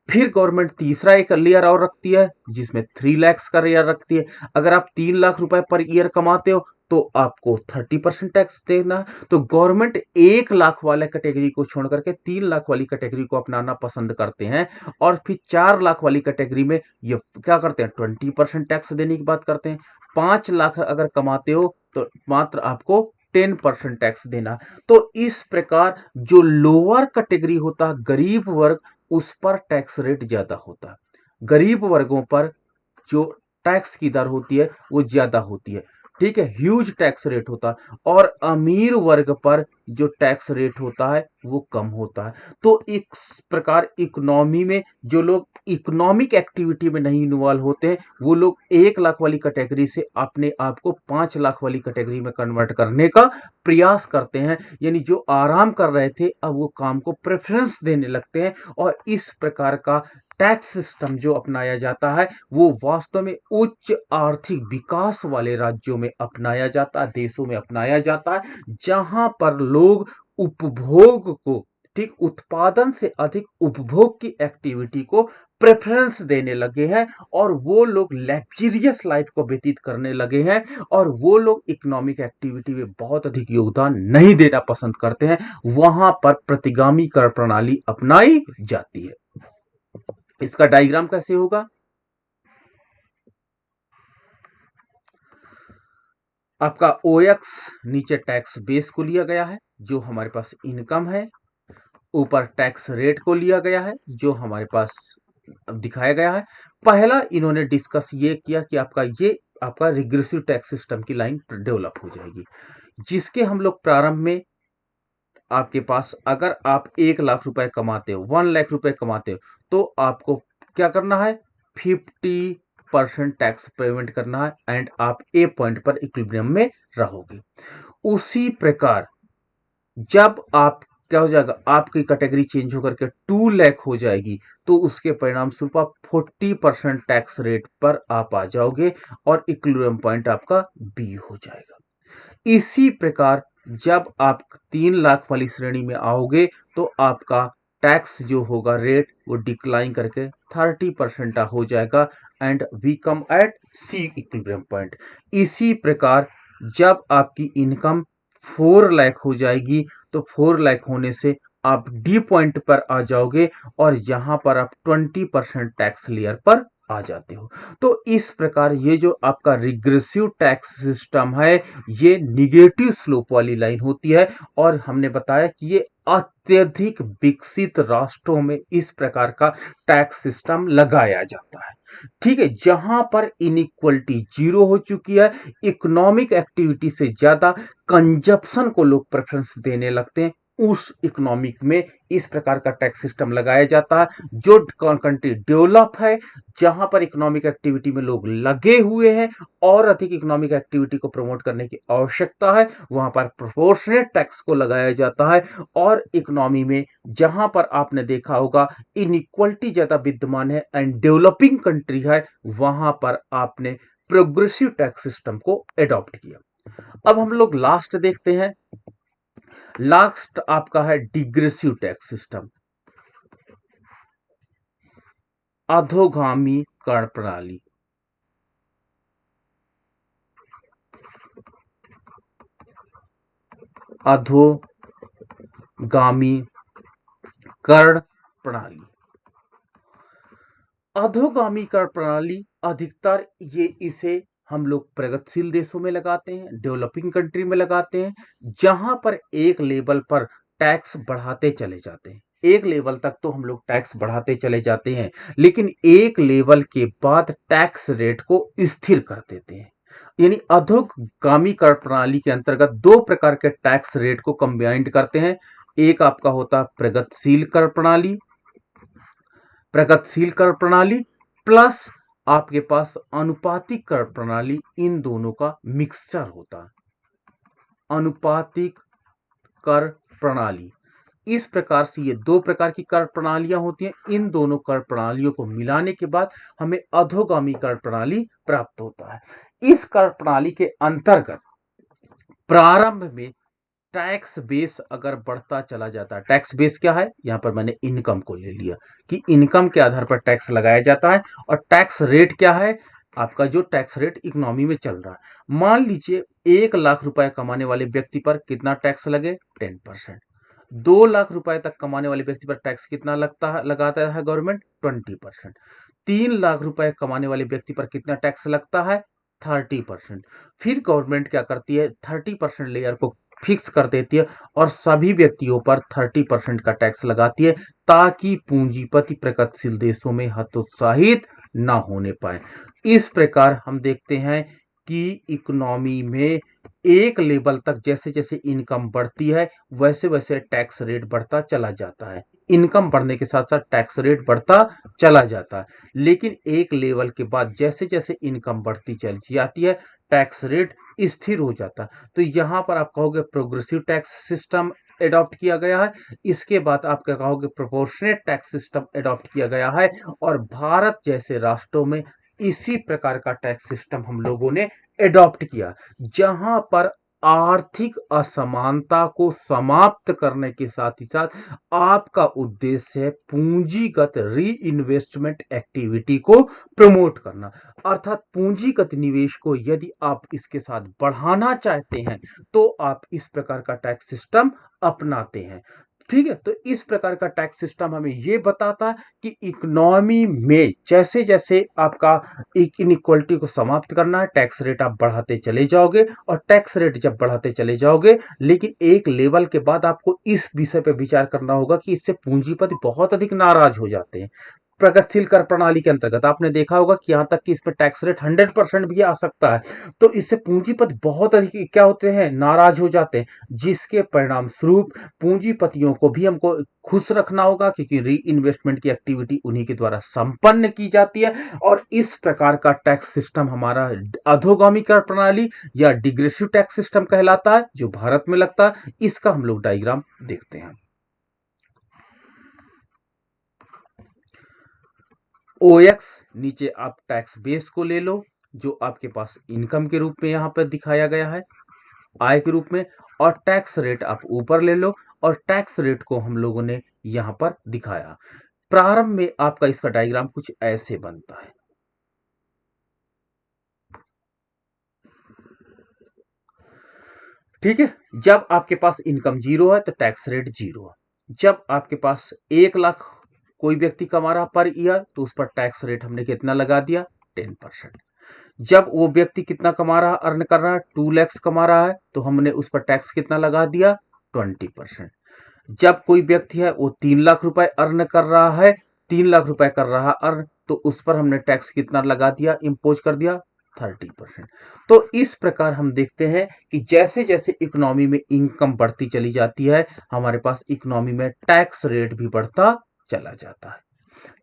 फिर गवर्नमेंट तीसरा एक लेयर और रखती है जिसमें 3 लाख का लेयर रखती है। अगर आप 3 लाख रुपए पर ईयर कमाते हो तो आपको 30% टैक्स देना है। तो गवर्नमेंट 1 लाख वाले कैटेगरी को छोड़ करके 3 लाख वाली कैटेगरी को अपनाना पसंद करते हैं, और फिर 4 लाख वाली कैटेगरी में ये क्या करते हैं, 20% टैक्स देने की बात करते हैं। 5 लाख अगर कमाते हो तो मात्र आपको 10% टैक्स देना। तो इस प्रकार जो लोअर कैटेगरी होता है, गरीब वर्ग, उस पर टैक्स रेट ज्यादा होता है। गरीब वर्गों पर जो टैक्स की दर होती है वो ज्यादा होती है। ठीक है, ह्यूज टैक्स रेट होता है। और अमीर वर्ग पर जो टैक्स रेट होता है वो कम होता है। तो इस प्रकार इकोनॉमी में जो लोग इकोनॉमिक एक्टिविटी में नहीं इन्वॉल्व होते हैं, वो लोग 1 लाख वाली कैटेगरी से अपने आप को 5 लाख वाली कैटेगरी में कन्वर्ट करने का प्रयास करते हैं। यानी जो आराम कर रहे थे अब वो काम को प्रेफरेंस देने लगते हैं। और इस प्रकार का टैक्स सिस्टम जो अपनाया जाता है वो वास्तव में उच्च आर्थिक विकास वाले राज्यों में अपनाया जाता है, देशों में अपनाया जाता है, जहां पर लोग उपभोग को, ठीक, उत्पादन से अधिक उपभोग की एक्टिविटी को प्रेफरेंस देने लगे हैं, और वो लोग लग्जरियस लाइफ को व्यतीत करने लगे हैं, और वो लोग इकोनॉमिक एक्टिविटी में बहुत अधिक योगदान नहीं देना पसंद करते हैं। वहां पर प्रतिगामी कर प्रणाली अपनाई जाती है। इसका डायग्राम कैसे होगा? आपका OX नीचे टैक्स बेस को लिया गया है जो हमारे पास इनकम है, ऊपर टैक्स रेट को लिया गया है जो हमारे पास अब दिखाया गया है। पहला इन्होंने डिस्कस ये किया कि आपका रिग्रेसिव टैक्स सिस्टम की लाइन डेवलप हो जाएगी, जिसके हम लोग प्रारंभ में आपके पास अगर आप 1 लाख रुपए कमाते हो, 1 लाख रुपए कमाते हो, तो आपको क्या करना है, 50% टैक्स पेमेंट करना है, एंड आप ए पॉइंट पर इक्विलिब्रियम में रहोगे। उसी प्रकार जब आप क्या हो जाएगा, आपकी कैटेगरी चेंज होकर के 2 लाख हो जाएगी, तो उसके परिणाम स्वरूप आप 40% टैक्स रेट पर आप आ जाओगे और इक्विलिब्रियम पॉइंट आपका बी हो जाएगा। इसी प्रकार जब आप 3 लाख वाली श्रेणी में आओगे तो आपका टैक्स जो होगा रेट वो डिक्लाइन करके 30% हो जाएगा, and we come at C equilibrium point. इसी प्रकार जब आपकी इनकम 4 लाख हो जाएगी तो 4 लाख होने से आप डी पॉइंट पर आ जाओगे, और यहां पर आप 20% टैक्स लेयर पर आ जाते हो। तो इस प्रकार ये जो आपका रिग्रेसिव टैक्स सिस्टम है, ये निगेटिव स्लोप वाली लाइन होती है, और हमने बताया कि ये अत्यधिक विकसित राष्ट्रों में इस प्रकार का टैक्स सिस्टम लगाया जाता है। ठीक है, जहां पर इनइक्वलिटी जीरो हो चुकी है, इकोनॉमिक एक्टिविटी से ज्यादा कंजप्शन को लोग प्रेफरेंस देने लगते हैं, उस इकोनॉमिक में इस प्रकार का टैक्स सिस्टम लगाया जाता है। जो कंट्री डेवलप है, जहां पर इकोनॉमिक एक्टिविटी में लोग लगे हुए हैं और अधिक इकोनॉमिक एक्टिविटी को प्रमोट करने की आवश्यकता है, वहां पर प्रोपोर्शनेट टैक्स को लगाया जाता है। और इकोनॉमी में जहां पर आपने देखा होगा इनइक्वलिटी ज्यादा विद्यमान है एंड डेवलपिंग कंट्री है, वहां पर आपने प्रोग्रेसिव टैक्स सिस्टम को एडॉप्ट किया। अब हम लोग लास्ट देखते हैं। लास्ट आपका है डिग्रेसिव टैक्स सिस्टम, अधोगामी कर प्रणाली। अधोगामी कर प्रणाली। अधोगामी कर प्रणाली अधिकतर ये इसे हम लोग प्रगतिशील देशों में लगाते हैं, डेवलपिंग कंट्री में लगाते हैं, जहां पर एक लेवल पर टैक्स बढ़ाते चले जाते हैं। एक लेवल तक तो हम लोग टैक्स बढ़ाते चले जाते हैं, लेकिन एक लेवल के बाद टैक्स रेट को स्थिर कर देते हैं। यानी अधोगामी कर प्रणाली के अंतर्गत दो प्रकार के टैक्स रेट को कंबाइंड करते हैं। एक आपका होता है प्रगतिशील कर प्रणाली, प्रगतिशील कर प्रणाली प्लस आपके पास अनुपातिक कर प्रणाली, इन दोनों का मिक्सचर होता है अनुपातिक कर प्रणाली। इस प्रकार से ये दो प्रकार की कर प्रणालियां होती हैं। इन दोनों कर प्रणालियों को मिलाने के बाद हमें अधोगामी कर प्रणाली प्राप्त होता है। इस कर प्रणाली के अंतर्गत प्रारंभ में टैक्स बेस अगर बढ़ता चला जाता है, टैक्स बेस क्या है, यहां पर मैंने इनकम को ले लिया कि इनकम के आधार पर टैक्स लगाया जाता है। और टैक्स रेट क्या है, आपका जो टैक्स रेट इकोनॉमी में चल रहा है। मान लीजिए 1 लाख रुपए कमाने वाले व्यक्ति पर कितना टैक्स लगे, 10%। 2 लाख रुपए तक कमाने वाले व्यक्ति पर टैक्स कितना लगता है, लगाता है गवर्नमेंट, 20%। 3 लाख रुपए कमाने वाले व्यक्ति पर कितना टैक्स लगता है, 30%। फिर गवर्नमेंट क्या करती है, 30% लेयर को फिक्स कर देती है और सभी व्यक्तियों पर 30% का टैक्स लगाती है, ताकि पूंजीपति प्रगतिशील देशों में हतोत्साहित ना होने पाए। इस प्रकार हम देखते हैं कि इकोनॉमी में एक लेवल तक जैसे जैसे इनकम बढ़ती है, वैसे वैसे टैक्स रेट बढ़ता चला जाता है। इनकम बढ़ने के साथ साथ टैक्स रेट बढ़ता चला जाता है, लेकिन एक लेवल के बाद जैसे जैसे इनकम बढ़ती चली जाती है, टैक्स रेट स्थिर हो जाता है। तो यहां पर आप कहोगे प्रोग्रेसिव टैक्स सिस्टम एडॉप्ट किया गया है। इसके बाद आप क्या कहोगे, प्रोपोर्शनेट टैक्स सिस्टम एडॉप्ट किया गया है। और भारत जैसे राष्ट्रों में इसी प्रकार का टैक्स सिस्टम हम लोगों ने एडॉप्ट किया, जहां पर आर्थिक असमानता को समाप्त करने के साथ ही साथ आपका उद्देश्य है पूंजीगत री इन्वेस्टमेंट एक्टिविटी को प्रमोट करना। अर्थात पूंजीगत निवेश को यदि आप इसके साथ बढ़ाना चाहते हैं, तो आप इस प्रकार का टैक्स सिस्टम अपनाते हैं। ठीक है, तो इस प्रकार का टैक्स सिस्टम हमें यह बताता है कि इकोनॉमी में जैसे जैसे आपका इनइक्वलिटी को समाप्त करना है, टैक्स रेट आप बढ़ाते चले जाओगे। और टैक्स रेट जब बढ़ाते चले जाओगे, लेकिन एक लेवल के बाद आपको इस विषय पर विचार करना होगा कि इससे पूंजीपति बहुत अधिक नाराज हो जाते हैं। प्रगतिशील कर प्रणाली के अंतर्गत आपने देखा होगा कि यहां तक कि इसमें टैक्स रेट 100% भी आ सकता है। तो इससे पूंजीपति बहुत अधिक क्या होते हैं, नाराज हो जाते हैं, जिसके परिणाम स्वरूप पूंजीपतियों को भी हमको खुश रखना होगा, क्योंकि री इन्वेस्टमेंट की एक्टिविटी उन्हीं के द्वारा संपन्न की जाती है। और इस प्रकार का टैक्स सिस्टम हमारा अधोगामी कर प्रणाली या डिग्रेसिव टैक्स सिस्टम कहलाता है, जो भारत में लगता है। इसका हम लोग डायग्राम देखते हैं। OX नीचे आप टैक्स बेस को ले लो, जो आपके पास इनकम के रूप में यहां पर दिखाया गया है, आय के रूप में। और टैक्स रेट आप ऊपर ले लो, और टैक्स रेट को हम लोगों ने यहां पर दिखाया। प्रारंभ में आपका इसका डायग्राम कुछ ऐसे बनता है। ठीक है, जब आपके पास इनकम जीरो है तो टैक्स रेट जीरो है। जब आपके पास 1 लाख कोई व्यक्ति कमा रहा पर ईयर तो उस पर टैक्स रेट हमने कितना लगा दिया 10%। जब वो व्यक्ति कितना कमा रहा, अर्न कर रहा है, 2 लाख कमा रहा है तो हमने उस पर टैक्स कितना लगा दिया 20%। जब कोई व्यक्ति है वो 3 लाख रुपए अर्न कर रहा है, 3 लाख रुपए कर रहा अर्न, तो उस पर हमने टैक्स कितना लगा दिया, इम्पोज कर दिया 30%। तो इस प्रकार हम देखते हैं कि जैसे जैसे इकोनॉमी में इनकम बढ़ती चली जाती है, हमारे पास इकोनॉमी में टैक्स रेट भी बढ़ता चला जाता है।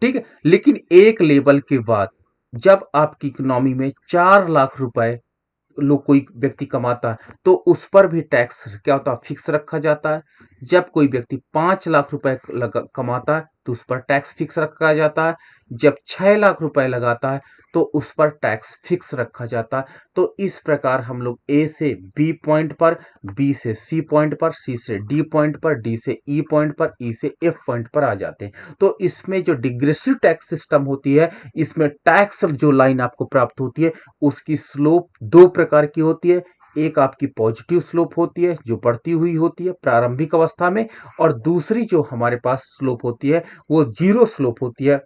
ठीक है, लेकिन एक लेवल के बाद जब आपकी इकोनॉमी में 4 लाख रुपए लोग कोई व्यक्ति कमाता है तो उस पर भी टैक्स क्या होता है, फिक्स रखा जाता है। जब कोई व्यक्ति 5 लाख रुपए कमाता है तो उस पर टैक्स फिक्स रखा जाता है। जब 6 लाख रुपए लगाता है तो उस पर टैक्स फिक्स रखा जाता है। तो इस प्रकार हम लोग ए से बी पॉइंट पर, बी से सी पॉइंट पर, सी से डी पॉइंट पर, डी से ई पॉइंट पर, ई से एफ पॉइंट पर आ जाते हैं। तो इसमें जो डिग्रेसिव टैक्स सिस्टम होती है, इसमें टैक्स जो लाइन आपको प्राप्त होती है उसकी स्लोप 2 प्रकार की होती है। एक आपकी पॉजिटिव स्लोप होती है जो बढ़ती हुई होती है प्रारंभिक अवस्था में, और दूसरी जो हमारे पास स्लोप होती है वो जीरो स्लोप होती है,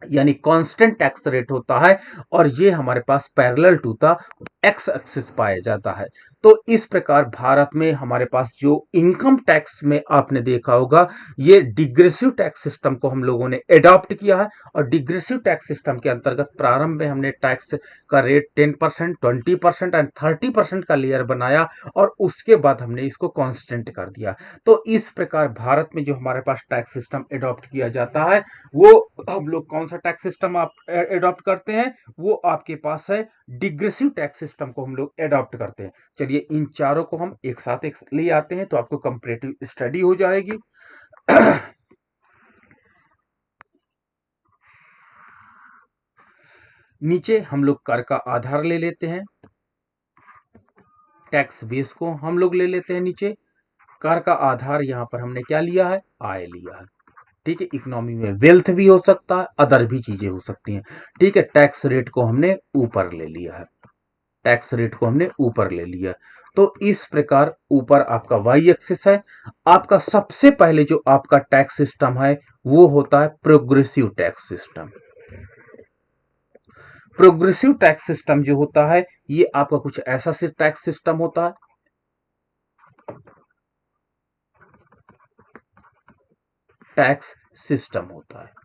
यानी कांस्टेंट टैक्स रेट होता है, और ये हमारे पास parallel to the X axis पाया जाता है। तो इस प्रकार भारत में हमारे पास जो इनकम टैक्स में आपने देखा होगा, ये डिग्रेसिव टैक्स सिस्टम को हम लोगों ने एडॉप्ट किया है। और डिग्रेसिव टैक्स सिस्टम के अंतर्गत प्रारंभ में हमने टैक्स का रेट 10%, 20% एंड 30% का लेयर बनाया, और उसके बाद हमने इसको कांस्टेंट कर दिया। तो इस प्रकार भारत में जो हमारे पास टैक्स सिस्टम एडॉप्ट किया जाता है, वो हम लोग कौन सा टैक्स सिस्टम आप एडॉप्ट करते हैं, वो आपके पास है डिग्रेसिव टैक्स सिस्टम को हम लोग एडॉप्ट करते हैं। चलिए इन चारों को हम एक साथ ले आते हैं तो आपको कंपैरेटिव स्टडी हो जाएगी। नीचे हम लोग कर का आधार ले लेते हैं, टैक्स बेस को हम लोग ले लेते हैं नीचे। कर का आधार यहां पर हमने क्या लिया है, आय लिया है। ठीक है, इकोनॉमी में वेल्थ भी हो सकता है, अदर भी चीजें हो सकती हैं। ठीक है, टैक्स रेट को हमने ऊपर ले लिया है, टैक्स रेट को हमने ऊपर ले लिया। तो इस प्रकार ऊपर आपका वाई एक्सिस है। आपका सबसे पहले जो आपका टैक्स सिस्टम है वो होता है progressive tax system. Progressive tax system जो होता है ये आपका कुछ ऐसा टैक्स सिस्टम होता है, टैक्स सिस्टम होता है।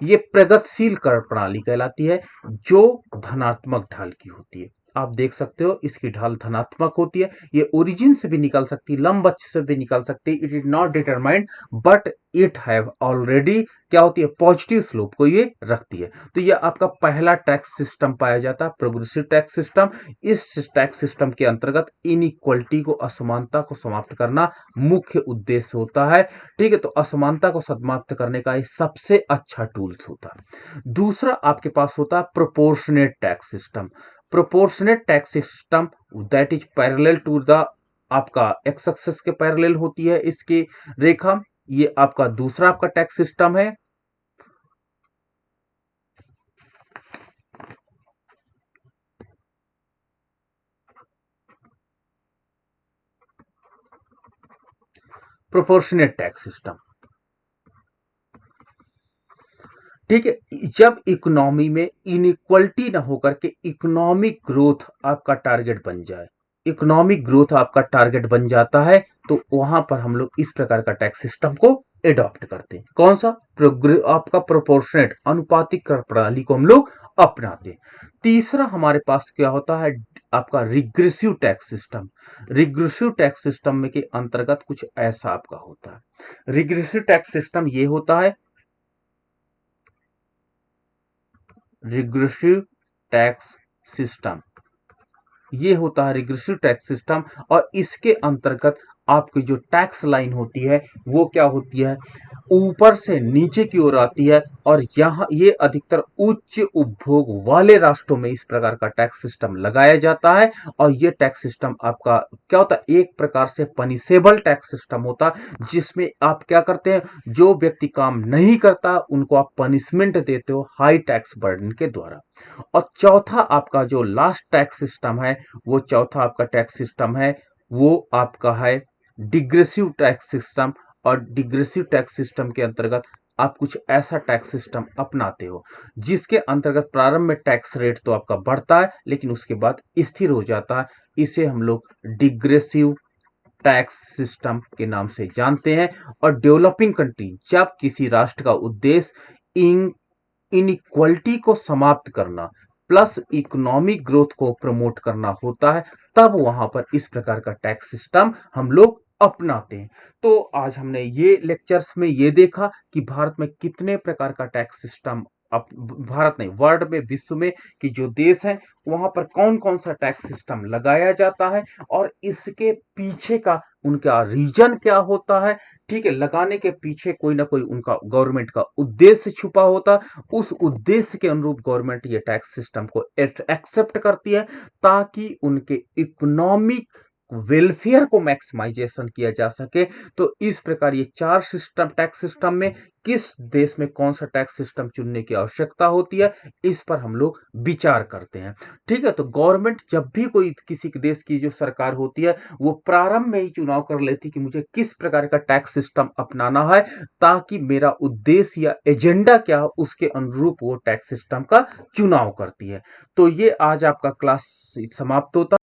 ये प्रगतिशील कर प्रणाली कहलाती है जो धनात्मक ढाल की होती है। आप देख सकते हो इसकी ढाल धनात्मक होती है। ये ओरिजिन से भी निकल सकती है, लंब अक्ष से भी निकल सकती है। It is not determined but it have already क्या होती है, पॉजिटिव स्लोप को ये रखती है। तो ये आपका पहला टैक्स सिस्टम पाया जाता है, प्रोग्रेसिव टैक्स सिस्टम। इस टैक्स सिस्टम के अंतर्गत इनइक्वलिटी को, असमानता को समाप्त करना मुख्य उद्देश्य होता है। ठीक है, तो असमानता को समाप्त करने का ये सबसे अच्छा टूल्स होता है। दूसरा आपके पास होता है proportionate tax system. Proportionate tax system that is parallel to the, आपका एक्स एक्सिस के पैरेलल होती है इसकी रेखा। ये आपका दूसरा आपका टैक्स सिस्टम है। Proportionate tax system. ठीक है, जब इकोनॉमी में इनइक्वलिटी ना होकर के इकोनॉमिक ग्रोथ आपका टारगेट बन जाए, इकोनॉमिक ग्रोथ आपका टारगेट बन जाता है, तो वहां पर हम लोग इस प्रकार का टैक्स सिस्टम को एडॉप्ट करते हैं। कौन सा, आपका प्रोपोर्शनेट अनुपातिक कर प्रणाली को हम लोग अपनाते हैं। तीसरा हमारे पास क्या होता है, आपका regressive tax system. Regressive tax system में के अंतर्गत कुछ ऐसा आपका होता है। रिग्रेसिव टैक्स सिस्टम ये होता है, रिग्रेसिव टैक्स सिस्टम ये होता है रिग्रेसिव टैक्स सिस्टम। और इसके अंतर्गत आपकी जो टैक्स लाइन होती है वो क्या होती है, ऊपर से नीचे की ओर आती है। और यहां ये अधिकतर उच्च उपभोग वाले राष्ट्रों में इस प्रकार का टैक्स सिस्टम लगाया जाता है। और ये टैक्स सिस्टम आपका क्या होता है, एक प्रकार से पनिशेबल टैक्स सिस्टम होता है, जिसमें आप क्या करते हैं, जो व्यक्ति काम नहीं करता उनको आप पनिशमेंट देते हो हाई टैक्स बर्डन के द्वारा। और चौथा आपका जो लास्ट टैक्स सिस्टम है, वो चौथा आपका टैक्स सिस्टम है, वो आपका है डिग्रेसिव टैक्स सिस्टम। और डिग्रेसिव टैक्स सिस्टम के अंतर्गत आप कुछ ऐसा टैक्स सिस्टम अपनाते हो जिसके अंतर्गत प्रारंभ में टैक्स रेट तो आपका बढ़ता है लेकिन उसके बाद स्थिर हो जाता है। इसे हम लोग डिग्रेसिव टैक्स सिस्टम के नाम से जानते हैं। और डेवलपिंग कंट्री जब किसी राष्ट्र का उद्देश्य इन इनइक्वलिटी को समाप्त करना प्लस इकोनॉमिक ग्रोथ को प्रमोट करना होता है, तब वहां पर इस प्रकार का टैक्स सिस्टम हम लोग अपनाते हैं। तो आज हमने ये लेक्चर्स में ये देखा कि भारत में कितने प्रकार का टैक्स सिस्टम, अब भारत नहीं वर्ल्ड में, विश्व में कि जो देश है वहां पर कौन कौन सा टैक्स सिस्टम लगाया जाता है और इसके पीछे का उनका रीजन क्या होता है। ठीक है, लगाने के पीछे कोई ना कोई उनका गवर्नमेंट का उद्देश्य छुपा होता है। उस उद्देश्य के अनुरूप गवर्नमेंट ये टैक्स सिस्टम को एक्सेप्ट करती है ताकि उनके इकोनॉमिक वेलफेयर को मैक्सिमाइजेशन किया जा सके। तो इस प्रकार ये चार सिस्टम, टैक्स सिस्टम में किस देश में कौन सा टैक्स सिस्टम चुनने की आवश्यकता होती है, इस पर हम लोग विचार करते हैं। ठीक है, तो गवर्नमेंट जब भी कोई किसी देश की जो सरकार होती है वो प्रारंभ में ही चुनाव कर लेती कि मुझे किस प्रकार का टैक्स सिस्टम अपनाना है ताकि मेरा उद्देश्य या एजेंडा क्या हो उसके अनुरूप वो टैक्स सिस्टम का चुनाव करती है। तो ये आज आपका क्लास समाप्त होता है।